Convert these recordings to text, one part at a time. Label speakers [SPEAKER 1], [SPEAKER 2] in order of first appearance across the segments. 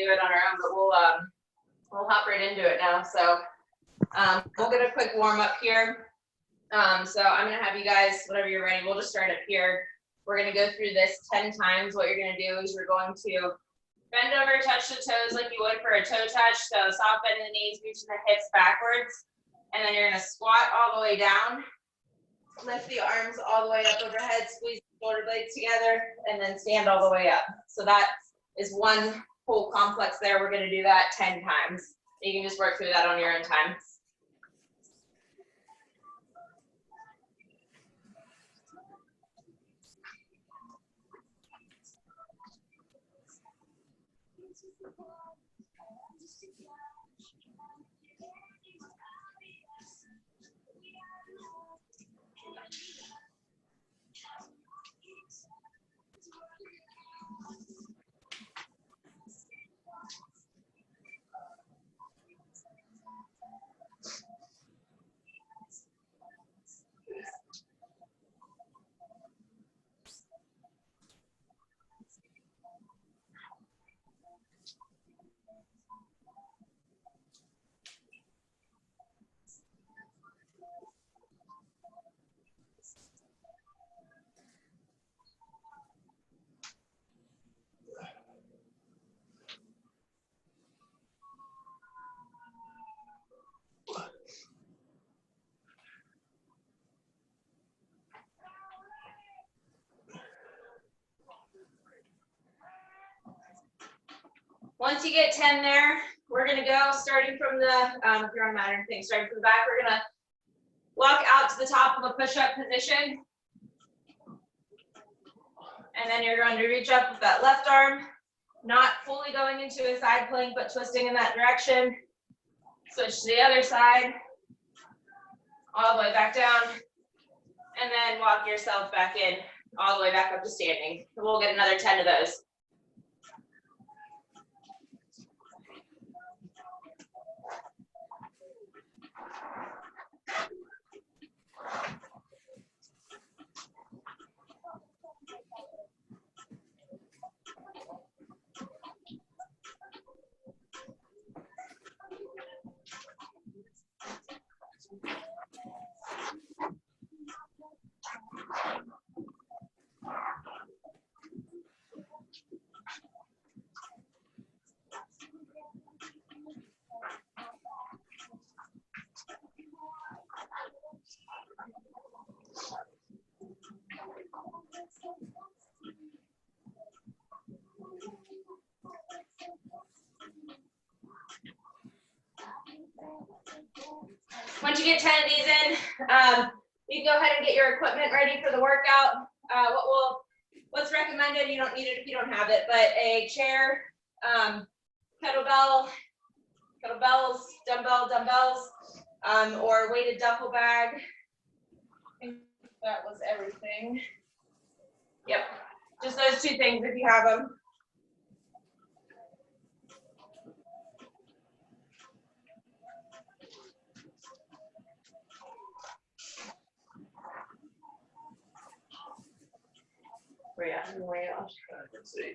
[SPEAKER 1] do it on our own, but we'll hop right into it now. So we'll get a quick warm up here. So I'm gonna have you guys, whenever you're ready, we'll just start up here. We're gonna go through this 10 times. What you're gonna do is you're going to bend over, touch the toes like you would for a toe touch. So soft bend in the knees, reaching the hips backwards. And then you're gonna squat all the way down. Lift the arms all the way up overhead, squeeze the shoulder blades together, and then stand all the way up. So that is one whole complex there. We're gonna do that 10 times. You can just work through that on your own time. Once you get 10 there, we're gonna go starting from the, if you're on modern thing, starting from the back, we're gonna walk out to the top of a push-up position. And then you're going to reach up with that left arm, not fully going into a side plank, but twisting in that direction. Switch to the other side, all the way back down, and then walk yourself back in, all the way back up to standing. So we'll get another 10 of those. Once you get 10 of these in, you can go ahead and get your equipment ready for the workout. What's recommended, you don't need it if you don't have it, but a chair, kettlebells, dumbbells, or weighted duffel bag. I think that was everything. Yep, just those two things if you have them. Where you at? Way off. Let's see.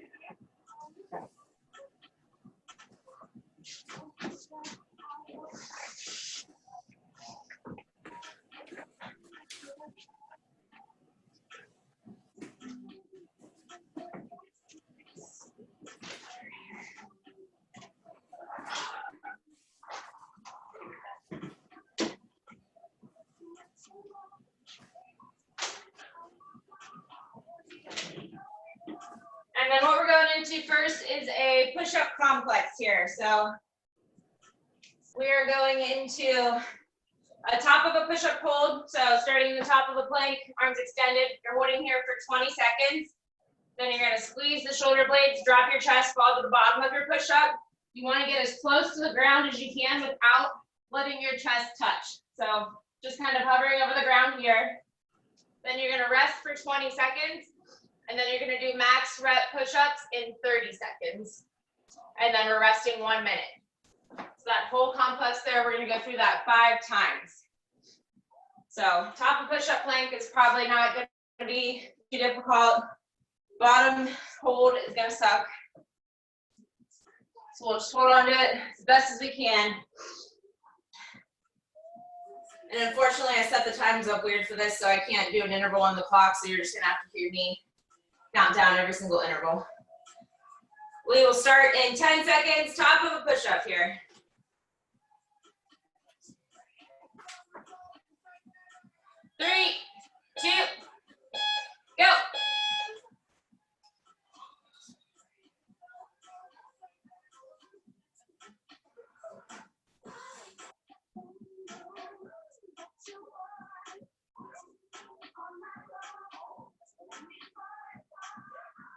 [SPEAKER 1] And then what we're going into first is a push-up complex here. So we are going into a top of a push-up hold. So starting in the top of the plank, arms extended. You're holding here for 20 seconds. Then you're going to squeeze the shoulder blades, drop your chest, fall to the bottom of your push-up. You want to get as close to the ground as you can without letting your chest touch. So just kind of hovering over the ground here. Then you're going to rest for 20 seconds. And then you're going to do max rep push-ups in 30 seconds. And then we're resting 1 minute. So that whole complex there, we're going to go through that 5 times. So top of push-up plank is probably not going to be too difficult. Bottom hold is going to suck. So we'll just hold on to it as best as we can. And unfortunately, I set the times up weird for this, so I can't do an interval on the clock, so you're just gonna have to hear me count down every single interval. We will start in 10 seconds, top of a push-up here. 3, 2, go.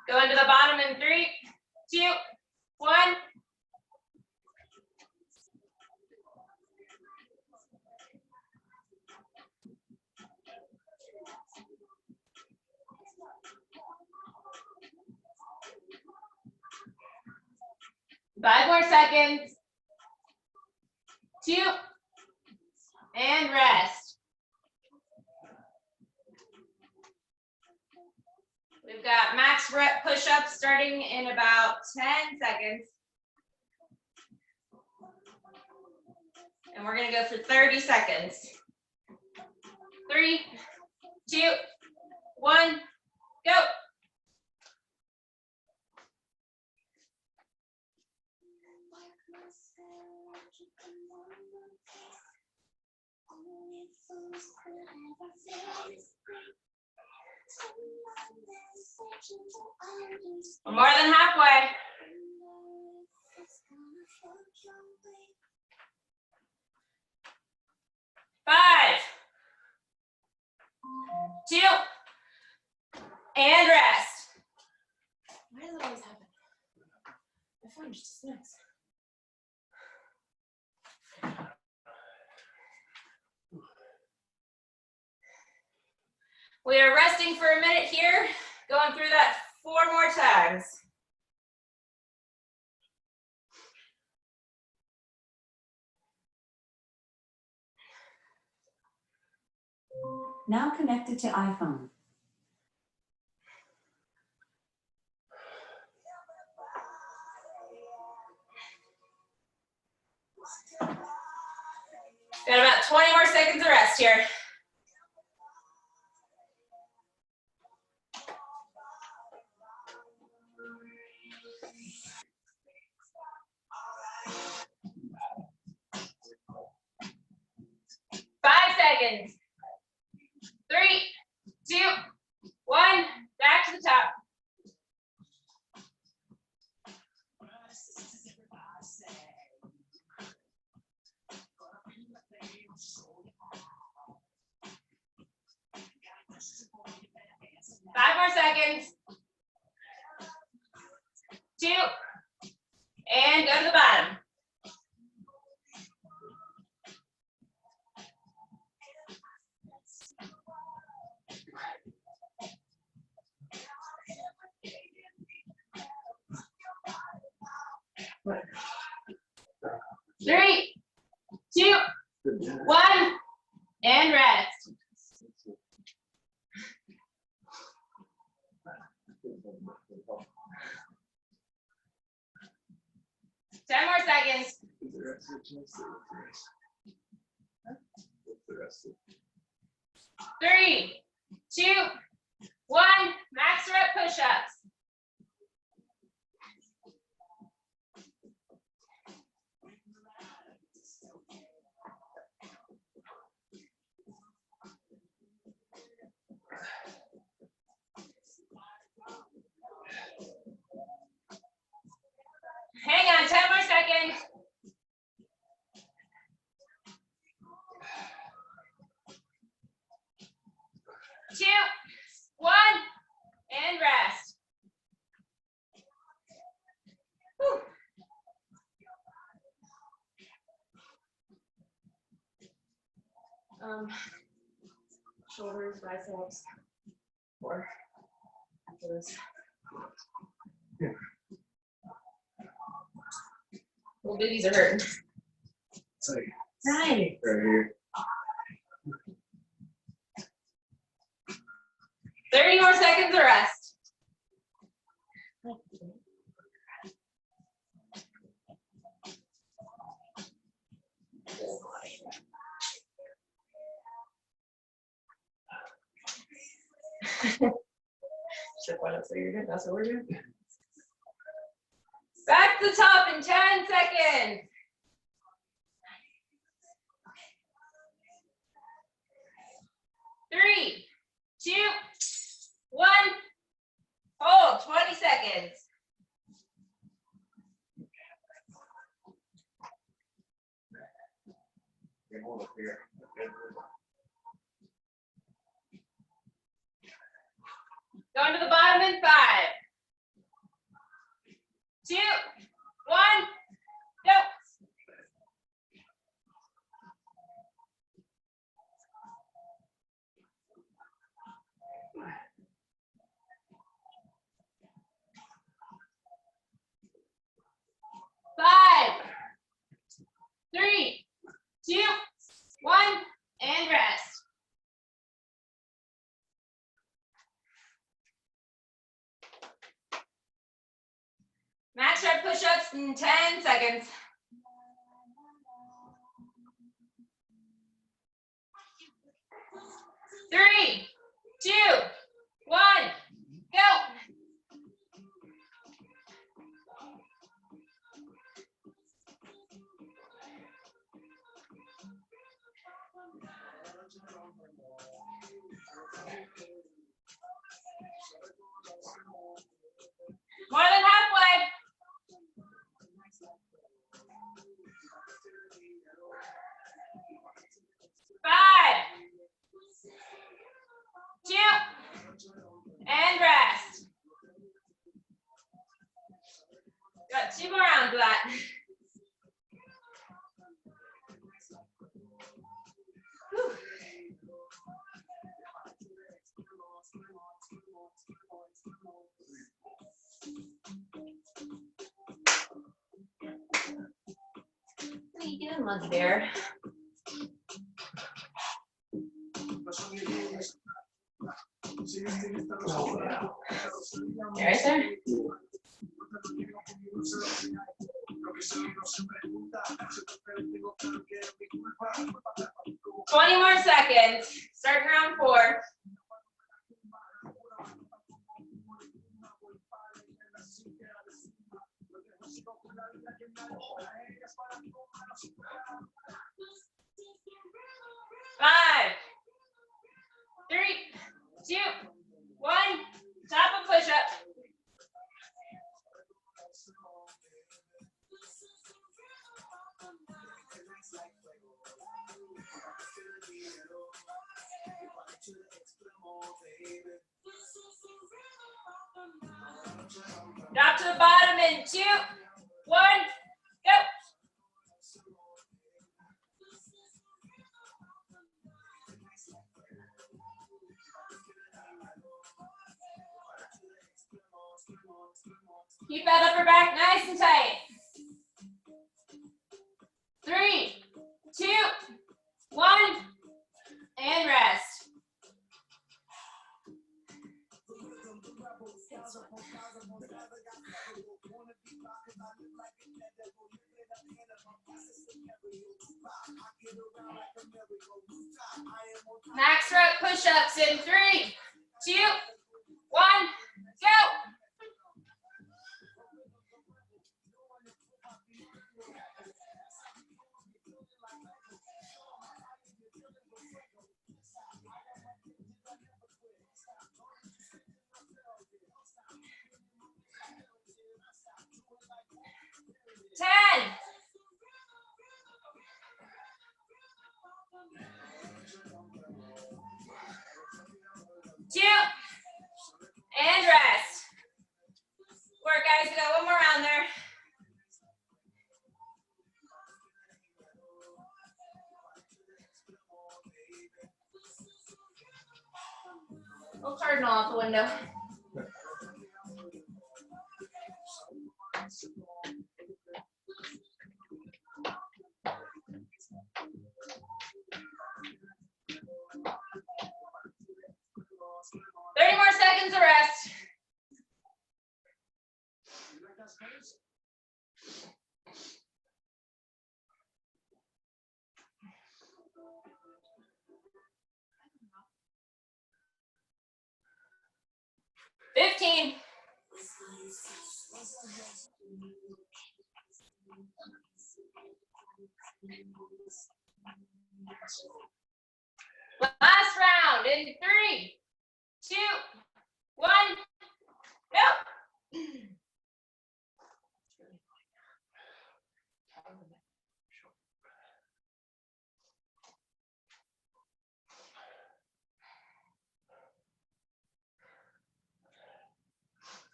[SPEAKER 1] Go into the bottom in 3, 2, 1. Five more seconds. 2, and rest. We've got max rep push-ups starting in about 10 seconds. And we're gonna go for 30 seconds. 3, 2, 1, go. We're more than halfway. 5, 2, and rest. Why does it always happen? My phone just disconnects. We are resting for a minute here, going through that 4 more times.
[SPEAKER 2] Now connected to iPhone.
[SPEAKER 1] Got about 20 more seconds of rest here. Seconds. 3, 2, 1. Back to the top. Five more seconds. 2, and go to the bottom.
[SPEAKER 3] What?
[SPEAKER 1] 3, 2, 1, and rest. Ten more seconds. 3, 2, 1. Max rep push-ups. Hang on, 10 more seconds. 2, 1, and rest. Whew. Shoulders, biceps, or after this.
[SPEAKER 3] Yeah.
[SPEAKER 1] Little booties are hurting.
[SPEAKER 3] It's like
[SPEAKER 1] Nice.
[SPEAKER 3] right here.
[SPEAKER 1] 30 more seconds of rest. trip one up, so you're good. That's what we're doing. Back to the top in 10 seconds. 3, 2, 1. Hold 20 seconds. Going to the bottom in 5, 2, 1, go. 5, 3, 2, 1, and rest. Max rep push-ups in 10 seconds. Three, 2, 1, go. 5, 2, and rest. Got 2 more rounds of that. Whew. What are you doing, Muggy Bear? Right there. 20 more seconds. Starting round 4. Five, 3, 2, 1. Top of push-up. Drop to the bottom in 2, 1, go. Keep that upper back nice and tight. 3, 2, 1, and rest. Max rep push-ups in 3, 2, 1, go. 10. 2, and rest. Work, guys. We got 1 more round there. Little cardinal out the window. More seconds of rest. Last round in 3, 2, 1, go.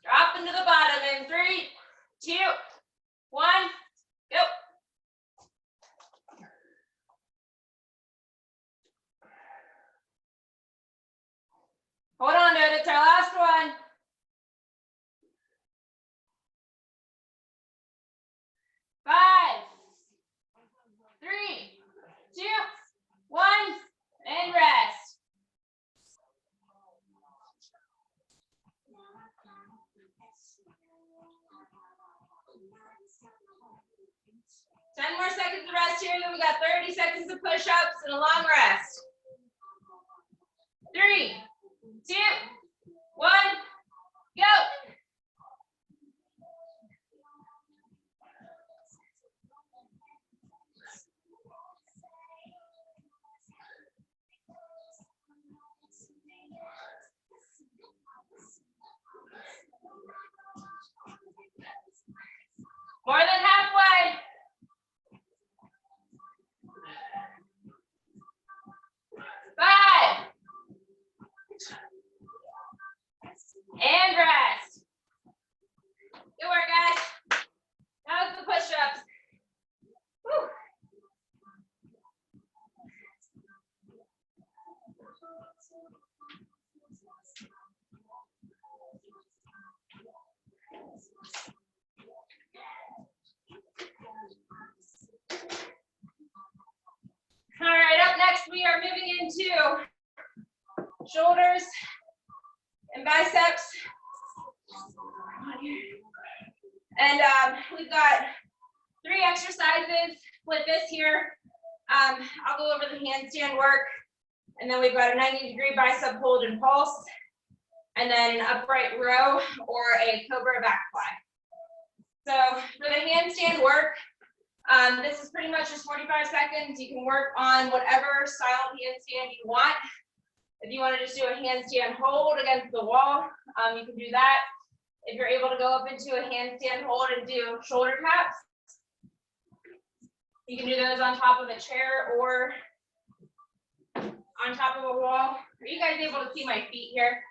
[SPEAKER 1] Drop into the bottom in 3, 2, 1, go. Hold on to it, it's our last one. 5, 3, 2, 1, and rest. Ten more seconds of rest here, then we got 30 seconds of push-ups and a long rest. 3, 2, 1, go. More than halfway. 5. And rest. Good work, guys. That was the push-ups. Whew. All right, up next we are moving into shoulders and biceps. And we've got 3 exercises with this here. I'll go over the handstand work, and then we've got a 90-degree bicep hold and pulse, and then an upright row or a cobra back fly. So for the handstand work, this is pretty much just 45 seconds. You can work on whatever style of handstand you want. If you want to just do a handstand hold against the wall, you can do that. If you're able to go up into a handstand hold and do shoulder taps, you can do those on top of a chair or on top of a wall. Are you guys able to see my feet here?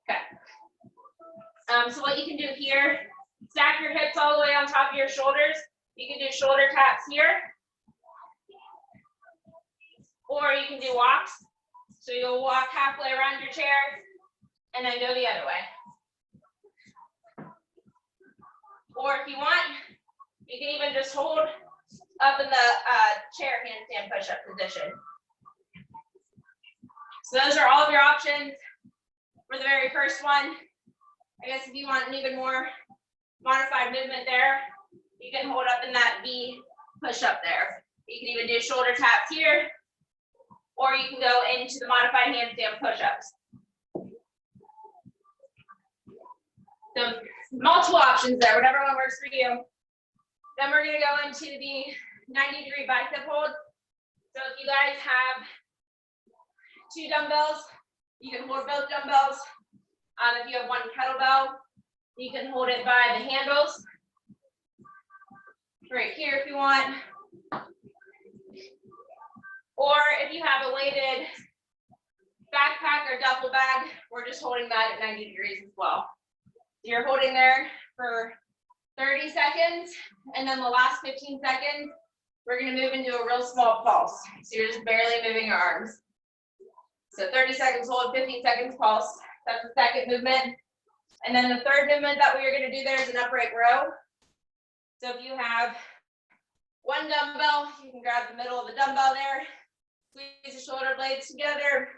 [SPEAKER 1] Okay. So what you can do here, stack your hips all the way on top of your shoulders. You can do shoulder taps here. Or you can do walks. So you'll walk halfway around your chair and then go the other way. Or if you want, you can even just hold up in the chair handstand push-up position. So those are all of your options for the very first one. I guess if you want an even more modified movement there, you can hold up in that V push-up there. You can even do shoulder taps here, or you can go into the modified handstand push-ups. So multiple options there, whatever one works for you. Then we're gonna go into the 90-degree bicep hold. So if you guys have 2 dumbbells, you can hold both dumbbells. If you have 1 kettlebell, you can hold it by the handles. Right here if you want. Or if you have a weighted backpack or duffel bag, we're just holding that at 90 degrees as well. You're holding there for 30 seconds, and then the last 15 seconds, we're gonna move into a real small pulse. So you're just barely moving your arms. So 30 seconds hold, 15 seconds pulse. That's the second movement. And then the third movement that we are gonna do there is an upright row. So if you have 1 dumbbell, you can grab the middle of the dumbbell there, squeeze the shoulder blades together,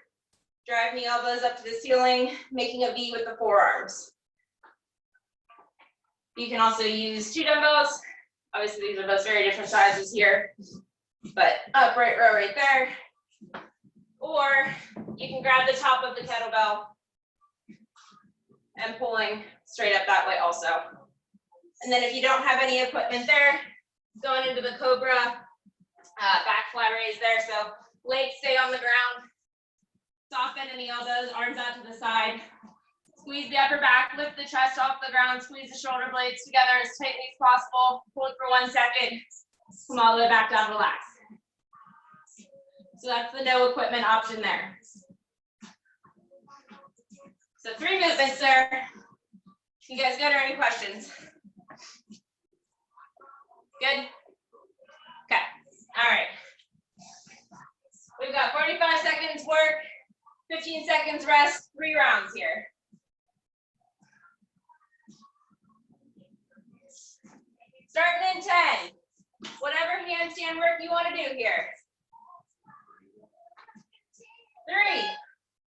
[SPEAKER 1] drive the elbows up to the ceiling, making a V with the forearms. You can also use 2 dumbbells. Obviously, these are both very different sizes here, but upright row right there. Or you can grab the top of the kettlebell and pulling straight up that way also. And then if you don't have any equipment there, going into the Cobra, back flat raise there. So legs stay on the ground, soft bend in the elbows, arms out to the side. Squeeze the upper back, lift the chest off the ground, squeeze the shoulder blades together as tightly as possible. Hold for 1 second. Come all the way back down, relax. So that's the no equipment option there. So 3 movements there. You guys good or any questions? Good? Okay, all right. We've got 45 seconds work, 15 seconds rest, 3 rounds here. Starting in 10. Whatever handstand work you want to do here. 3,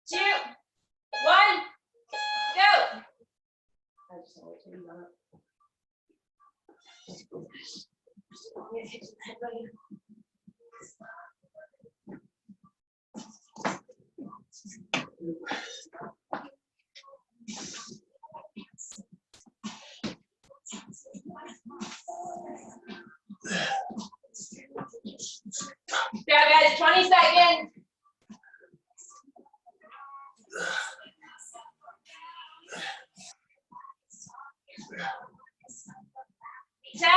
[SPEAKER 1] 2, 1, go. Yeah, guys, 20 seconds. 10.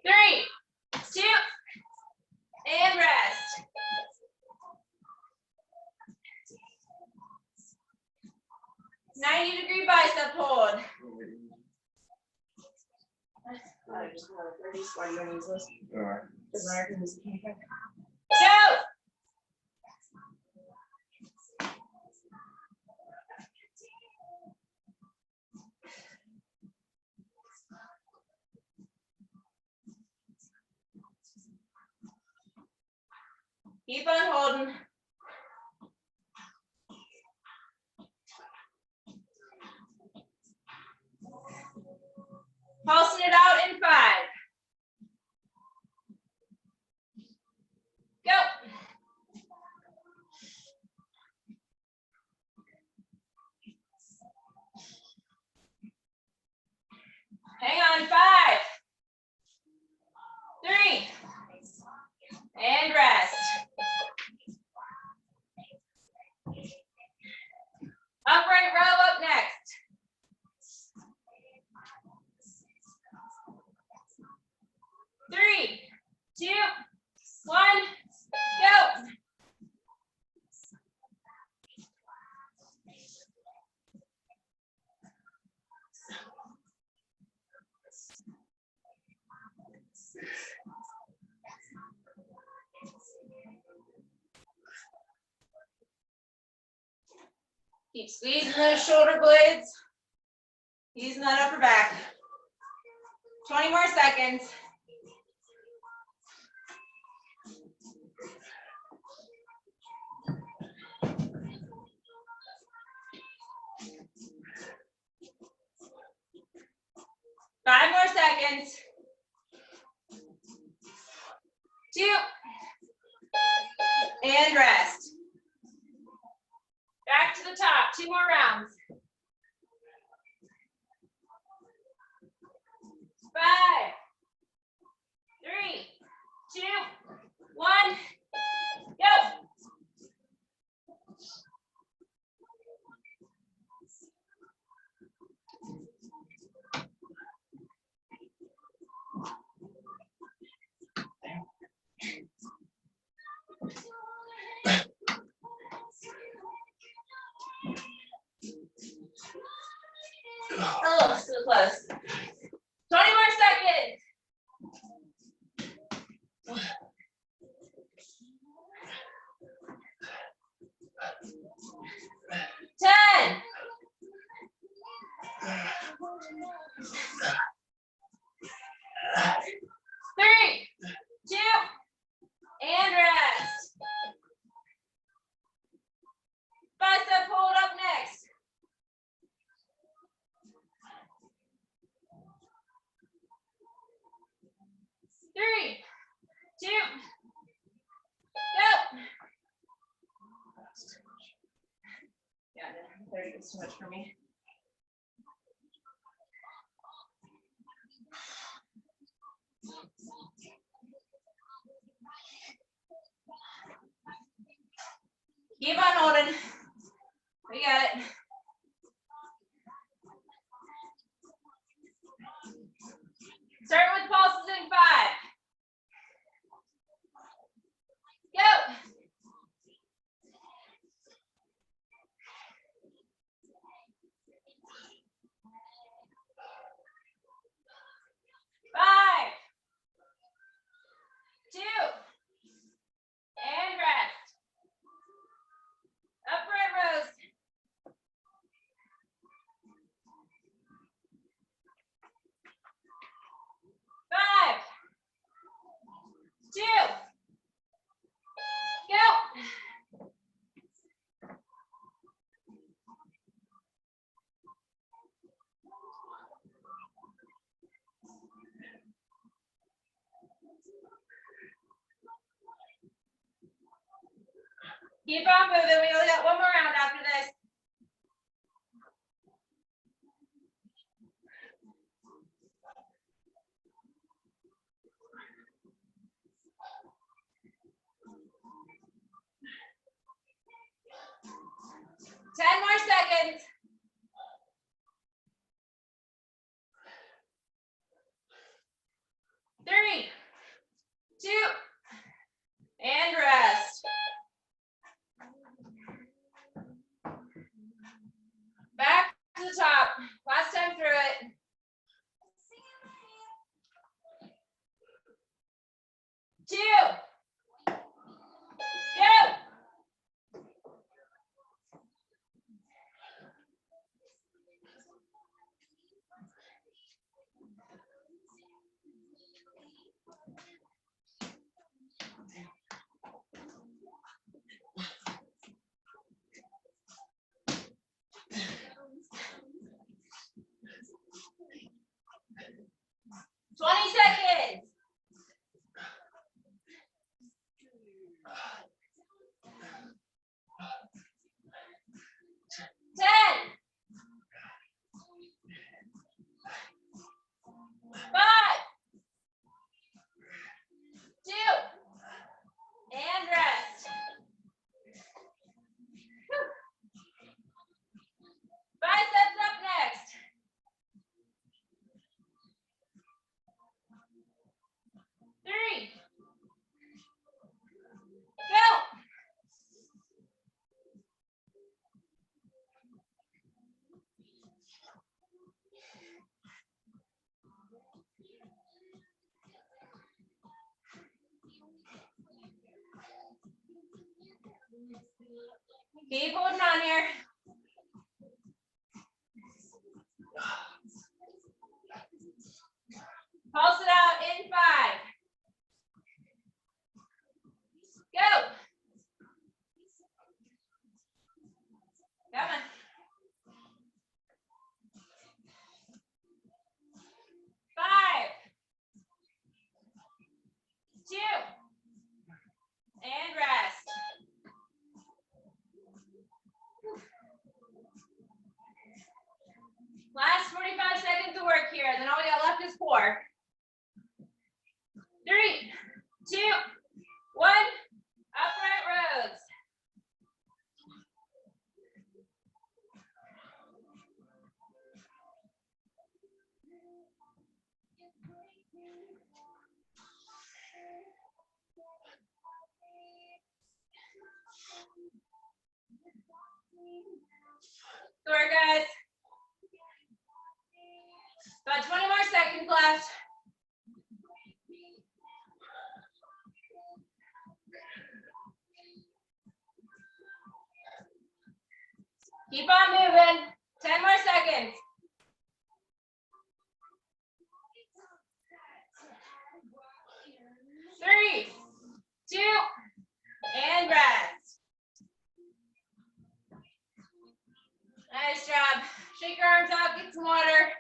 [SPEAKER 1] 3, 2, and rest. '90-degree bicep hold. Go. Keep on holding. Pulsing it out in 5. Go. Hang on, 5, 3, and rest. Upright row up next. 3, 2, 1, go. Keep squeezing those shoulder blades. Using that upper back. 20 more seconds. Five more seconds. 2, and rest. Back to the top, 2 more rounds. 5, 3, 2, 1, go. Oh, so close. 20 more seconds. 10. 3, 2, and rest. Bicep hold up next. 3, 2, go. 30 is too much for me. Keep on holding. We got it. Start with pulses in 5. Go. 5, 2, and rest. Upright rows. 5, 2, go. Keep on moving. We only got one more round after this. Ten more seconds. 3, 2, and rest. Back to the top. Last time through it. 2, go. 20 seconds. 10, 5, 2, and rest. Whew. Biceps up next. 3, go. 'Keep holding on here. Pulse it out in 5. Go. Come on. 5, 2, and rest. Last 45 seconds of work here, then all we got left is 4. 3, 2, 1. Upright rows. Good work, guys. About 20 more seconds left. Keep on moving. 10 more seconds. 3, 2, and rest. Nice job. Shake your arms out, get some water.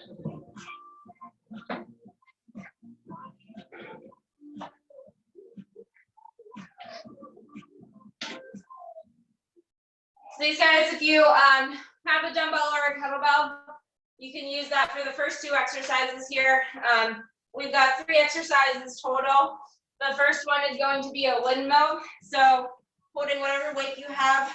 [SPEAKER 1] So these guys, if you have a dumbbell or a kettlebell, you can use that for the first two exercises here. We've got 3 exercises total. The first one is going to be a windmill. So holding whatever weight you have,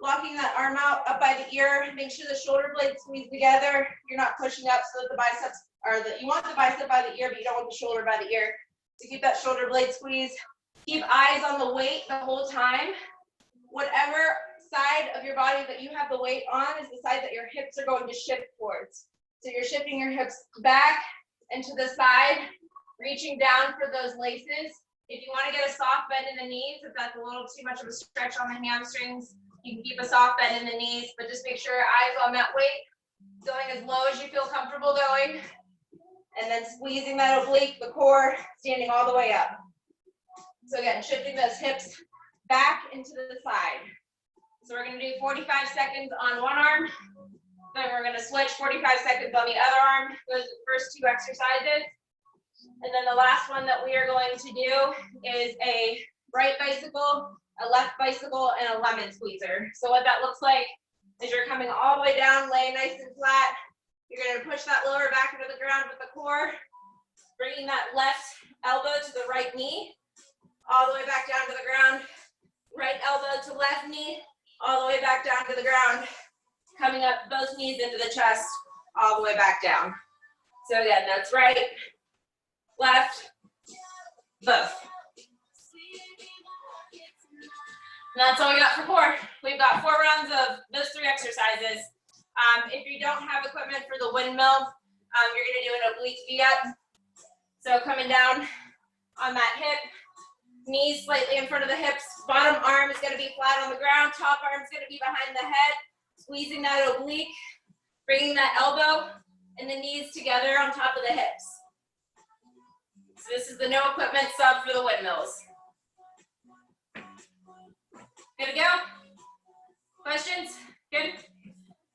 [SPEAKER 1] locking that arm out up by the ear, make sure the shoulder blades squeeze together. You're not pushing up so that the biceps are you want the bicep by the ear, but you don't want the shoulder by the ear. So keep that shoulder blade squeezed. Keep eyes on the weight the whole time. Whatever side of your body that you have the weight on is the side that your hips are going to shift towards. So you're shifting your hips back and to the side, reaching down for those laces. If you want to get a soft bend in the knees, if that's a little too much of a stretch on the hamstrings, you can keep a soft bend in the knees, but just make sure your eyes on that weight, going as low as you feel comfortable going, and then squeezing that oblique, the core, standing all the way up. So again, shifting those hips back into the side. So we're going to do 45 seconds on one arm, then we're going to switch 45 seconds on the other arm. Those are the first 2 exercises. And then the last one that we are going to do is a right bicycle, a left bicycle, and a lemon squeezer. So what that looks like is you're coming all the way down, laying nice and flat. You're going to push that lower back into the ground with the core, bringing that left elbow to the right knee, all the way back down to the ground. Right elbow to left knee, all the way back down to the ground. Coming up both knees into the chest, all the way back down. So again, that's right, left, both. And that's all we got for core. We've got 4 rounds of those 3 exercises. If you don't have equipment for the windmill, you're going to do an oblique V-up. So coming down on that hip, knees slightly in front of the hips, bottom arm is going to be flat on the ground, top arm is going to be behind the head, squeezing that oblique, bringing that elbow and the knees together on top of the hips. So this is the no equipment sub for the windmills. Good to go? Questions? Good?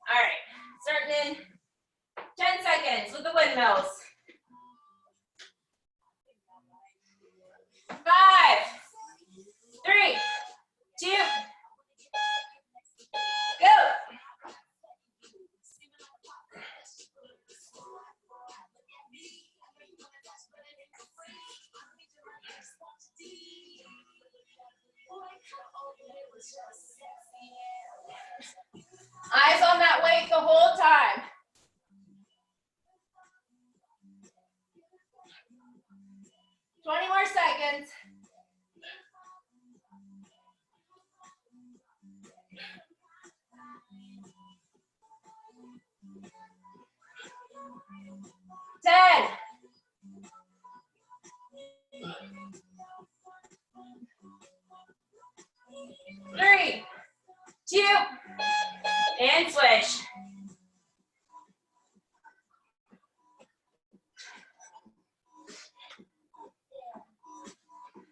[SPEAKER 1] All right, starting in 10 seconds with the windmills. 5, 3, 2, go. Eyes on that weight the whole time. Twenty more seconds. Ten. 3, 2, and switch.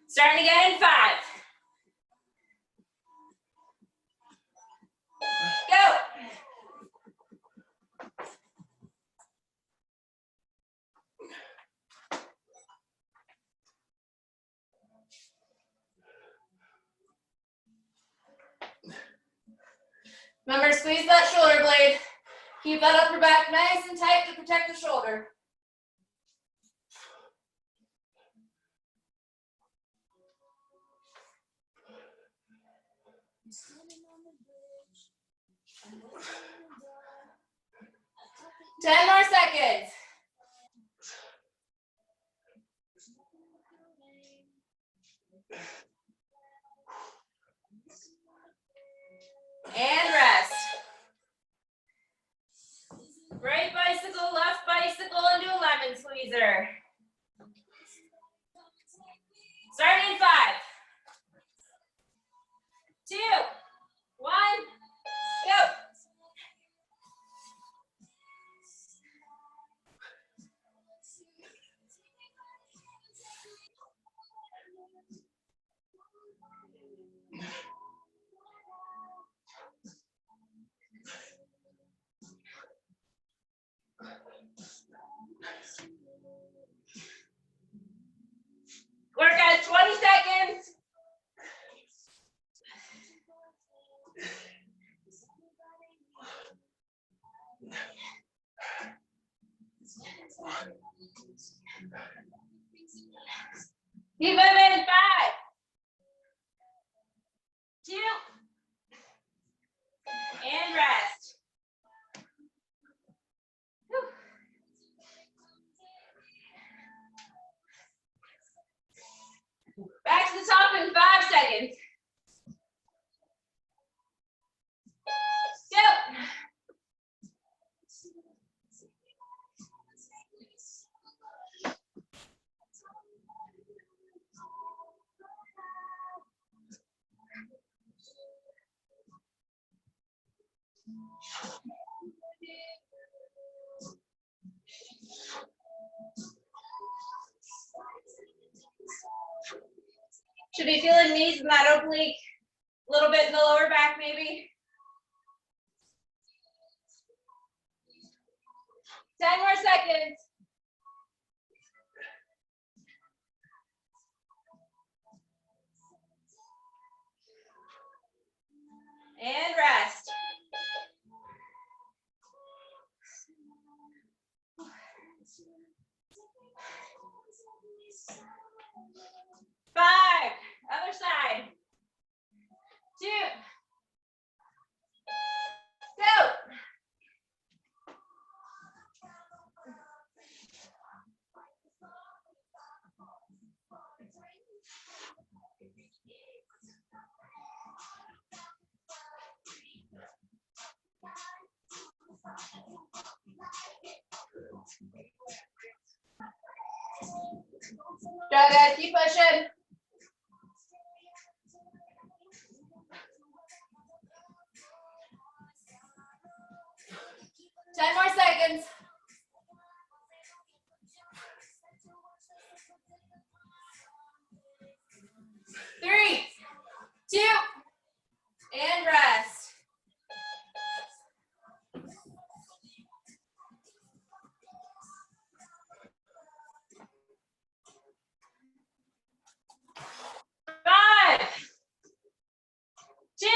[SPEAKER 1] Starting again in 5. Go. Remember, squeeze that shoulder blade. Keep that upper back nice and tight to protect the shoulder. Ten more seconds. And rest. Right bicycle, left bicycle, and do a lemon squeezer. Starting in 5, 2, 1, go. Keep moving. 5, 2, and rest. Whew. Back to the top in 5 seconds. Go. Should be feeling knees in that oblique, a little bit in the lower back maybe. 10 more seconds. And rest. 5, other side. 2, go. Go guys, keep pushing. Ten more seconds. Three, 2, and rest. Five, 2,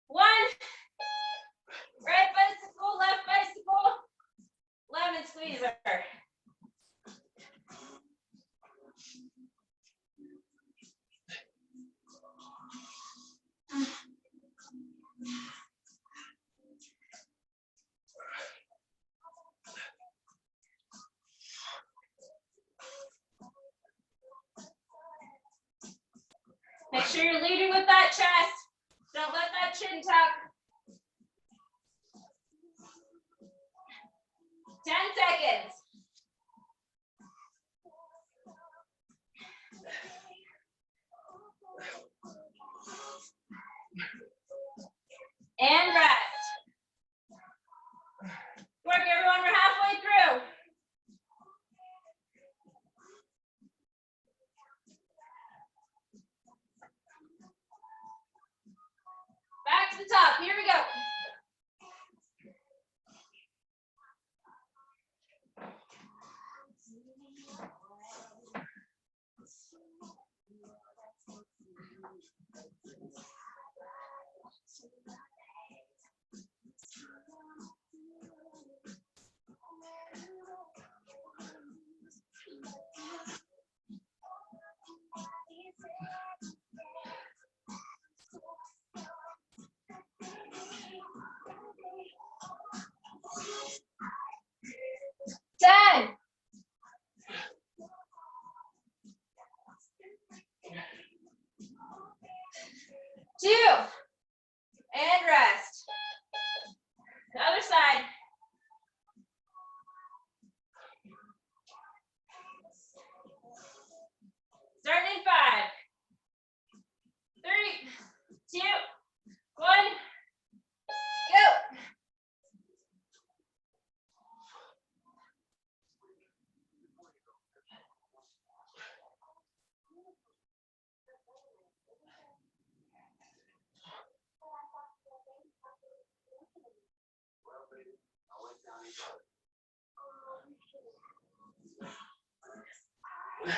[SPEAKER 1] 1. Right bicycle, left bicycle. Lemon squeezer. Make sure you're leading with that chest. Don't let that chin tuck. 10 seconds. And rest. Work, everyone, we're halfway through. Back to the top, here we go. Ten. 2, and rest. The other side. Starting in 5, 3, 2, 1, go.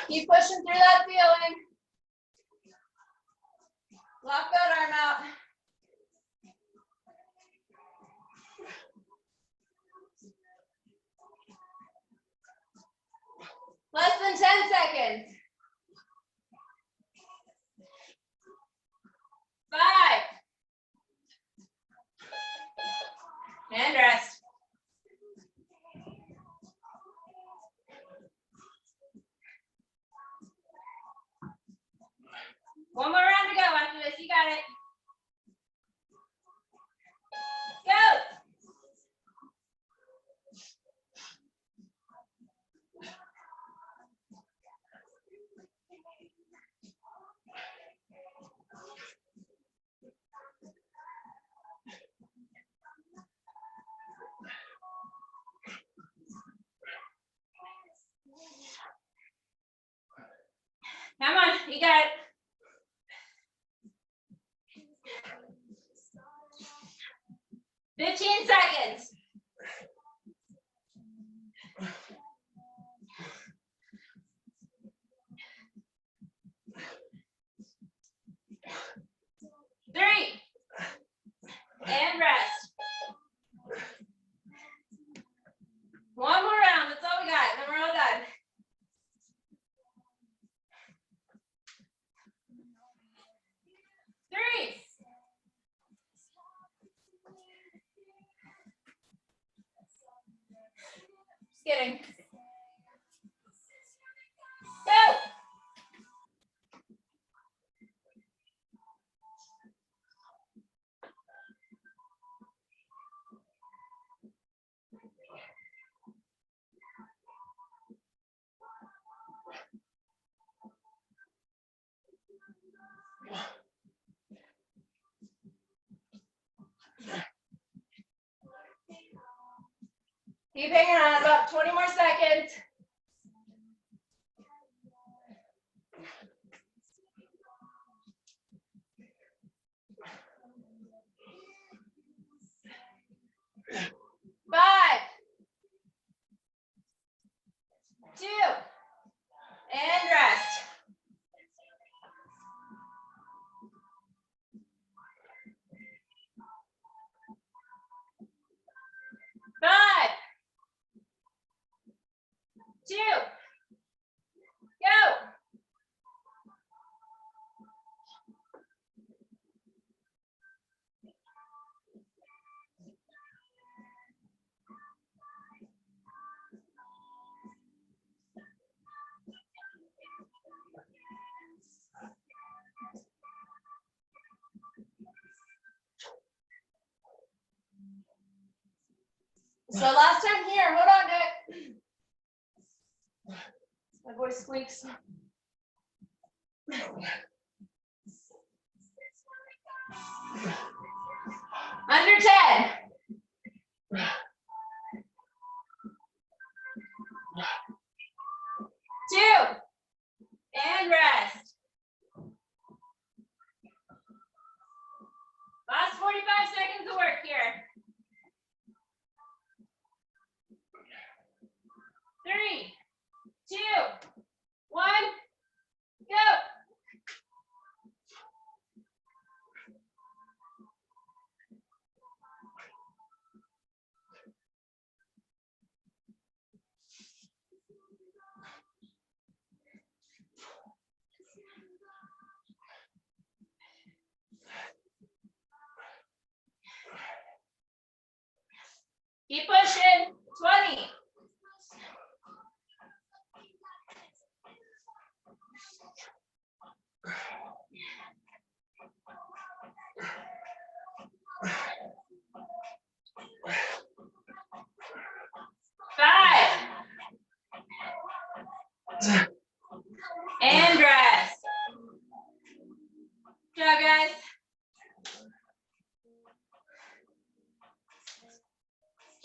[SPEAKER 1] Keep pushing through that feeling. Lock that arm out. Less than 10 seconds. 5. And rest. One more round to go after this. You got it. Go. Come on, you got it. 15 seconds. 3. And rest. One more round. That's all we got. Then we're all done. Three. Just kidding. Go. Keep hanging on, about 20 more seconds. Five, 2, and rest. Five, 2, go. So last time here, hold on, Nick. My voice squeaks. Under 10. 2, and rest. Last 45 seconds of work here. 3, 2, 1, go. Keep pushing. 20. Five. And rest. Good job, guys.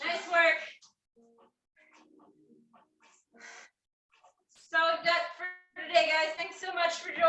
[SPEAKER 1] Nice work. So that's for today, guys. Thanks so much for joining.